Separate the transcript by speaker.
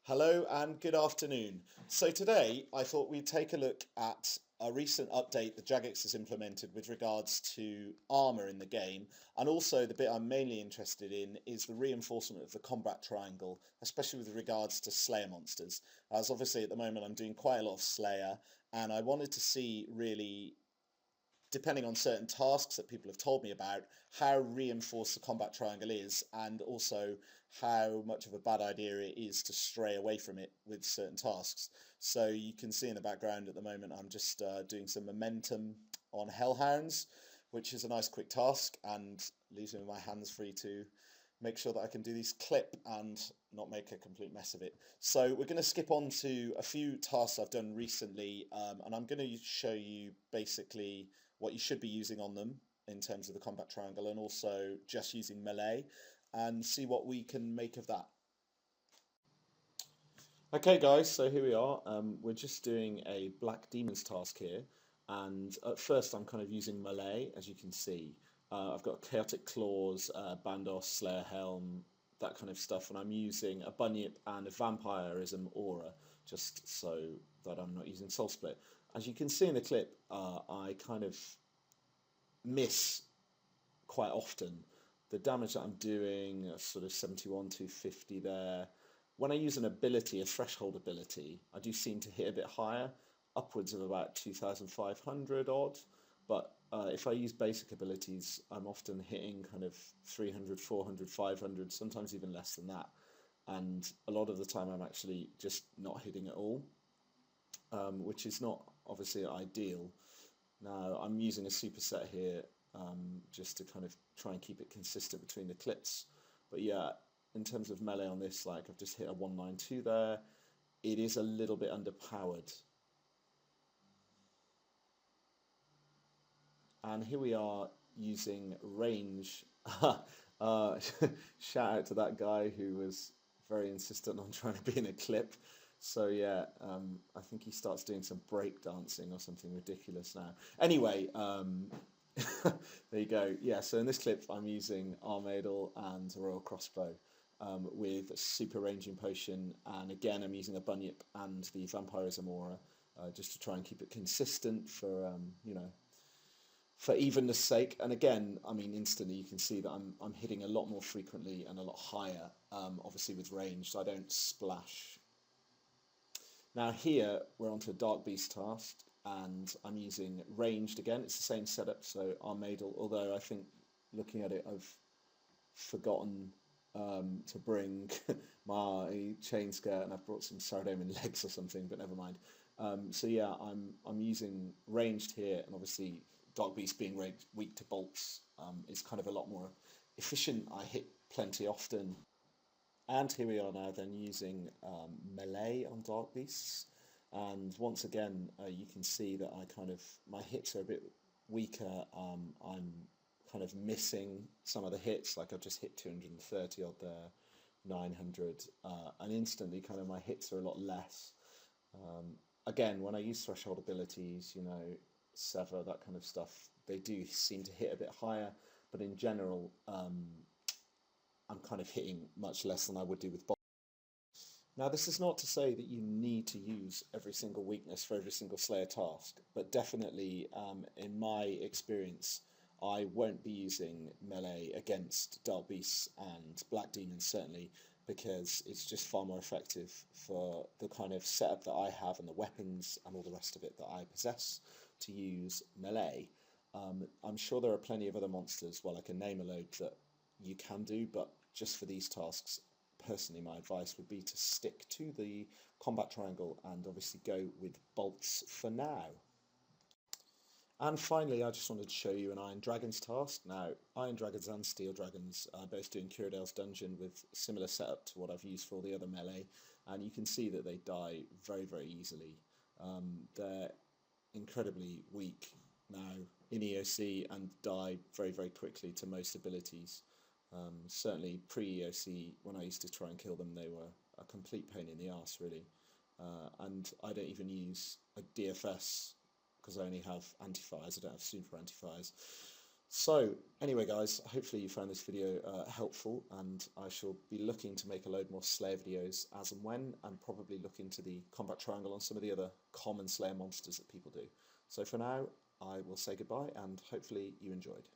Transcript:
Speaker 1: Hello and good afternoon. So today I thought we'd take a look at a recent update that Jagex has implemented with regards to armour in the game, and also the bit I'm mainly interested in is the reinforcement of the combat triangle, especially with regards to Slayer monsters. As obviously at the moment I'm doing quite a lot of Slayer, and I wanted to see really, depending on certain tasks that people have told me about, how reinforced the combat triangle is, and also how much of a bad idea it is to stray away from it with certain tasks. So you can see in the background at the moment I'm just doing some momentum on Hellhounds, which is a nice quick task and leaves me with my hands free to make sure that I can do this clip and not make a complete mess of it. So we're going to skip on to a few tasks I've done recently, and I'm going to show you basically what you should be using on them in terms of the combat triangle, and also just using melee, and see what we can make of that. Okay guys, so here we are. We're just doing a Black Demons task here, and at first I'm kind of using melee, as you can see. I've got Chaotic Claws, Bandos, Slayer Helm, that kind of stuff, and I'm using a Bunyip and a Vampirism Aura, just so that I'm not using Soul Split. As you can see in the clip, I kind of miss quite often. The damage that I'm doing, sort of 71 to 50 there. When I use an ability, a threshold ability, I do seem to hit a bit higher, upwards of about 2,500 odd. But if I use basic abilities, I'm often hitting kind of 300, 400, 500, sometimes even less than that. And a lot of the time I'm actually just not hitting at all, which is not obviously ideal. Now I'm using a superset here just to kind of try and keep it consistent between the clips. But yeah, in terms of melee on this, like I've just hit a 192 there. It is a little bit underpowered. And here we are using range. Shout out to that guy who was very insistent on trying to be in a clip. So yeah, I think he starts doing some break dancing or something ridiculous now. Anyway, there you go. Yeah, so in this clip I'm using Armadil and a Royal Crossbow with a super ranging potion, and again I'm using a Bunyip and the Vampirism Aura just to try and keep it consistent for for evenness sake. And again, I mean, instantly you can see that I'm hitting a lot more frequently and a lot higher, obviously with range, so I don't splash. Now here we're onto a Dark Beast task, and I'm using ranged again. It's the same setup, so Armadil, although I think looking at it I've forgotten to bring my chain skirt, and I've brought some Saradomin legs or something, but never mind. So yeah, I'm using ranged here, and obviously Dark Beast being weak to bolts is kind of a lot more efficient. I hit plenty often. And here we are now then using melee on Dark Beasts, and once again you can see that my hits are a bit weaker. I'm kind of missing some of the hits, like I've just hit 230 odd there, 900, and instantly kind of my hits are a lot less. Again, when I use threshold abilities, Sever, that kind of stuff, they do seem to hit a bit higher, but in general I'm kind of hitting much less than I would do with bots. Now, this is not to say that you need to use every single weakness for every single Slayer task, but definitely, in my experience, I won't be using melee against Dark Beasts and Black Demons, certainly, because it's just far more effective for the kind of setup that I have and the weapons and all the rest of it that I possess to use melee. I'm sure there are plenty of other monsters, well, I can name a load that you can do, but just for these tasks, personally my advice would be to stick to the combat triangle and obviously go with bolts for now. And finally, I just wanted to show you an Iron Dragons task. Now, Iron Dragons and Steel Dragons are both doing Cyrodiil's Dungeon with similar setup to what I've used for all the other melee, and you can see that they die very, very easily. They're incredibly weak now in EOC and die very, very quickly to most abilities. Certainly pre-EOC, when I used to try and kill them, they were a complete pain in the arse, really. And I don't even use a DFS because I only have anti-fires, I don't have super anti-fires. So anyway, guys, hopefully you found this video helpful, and I shall be looking to make a load more Slayer videos as and when, and probably look into the combat triangle on some of the other common Slayer monsters that people do. So for now, I will say goodbye, and hopefully you enjoyed.